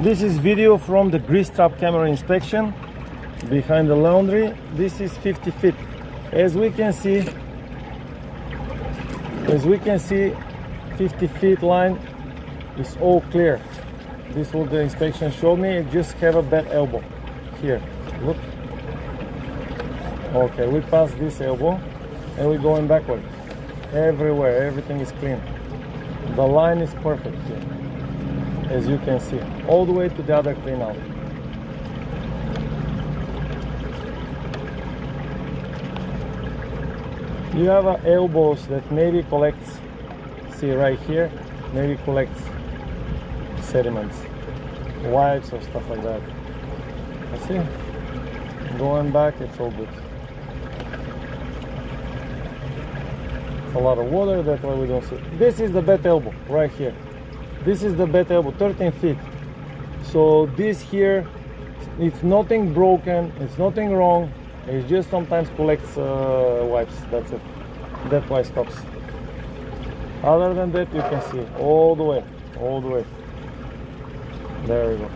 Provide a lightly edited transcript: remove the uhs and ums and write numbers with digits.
This is video from the grease trap camera inspection behind the laundry. This is 50 feet. As we can see, 50 feet line is all clear. This is what the inspection showed me. It just have a bad elbow here. Look. Okay, we passed this elbow and we're going backward. Everywhere, everything is clean. The line is perfect here, as you can see, all the way to the other clean out. You have elbows that maybe collects, see right here, maybe collects sediments, wipes or stuff like that. I see. Going back, it's all good. A lot of water, that's why we don't see. This is the bad elbow right here. This is the bad elbow, 13 feet. So this here, it's nothing broken, it's nothing wrong. It just sometimes collects wipes. That's it. That's why it stops. Other than that, you can see all the way, all the way. There we go.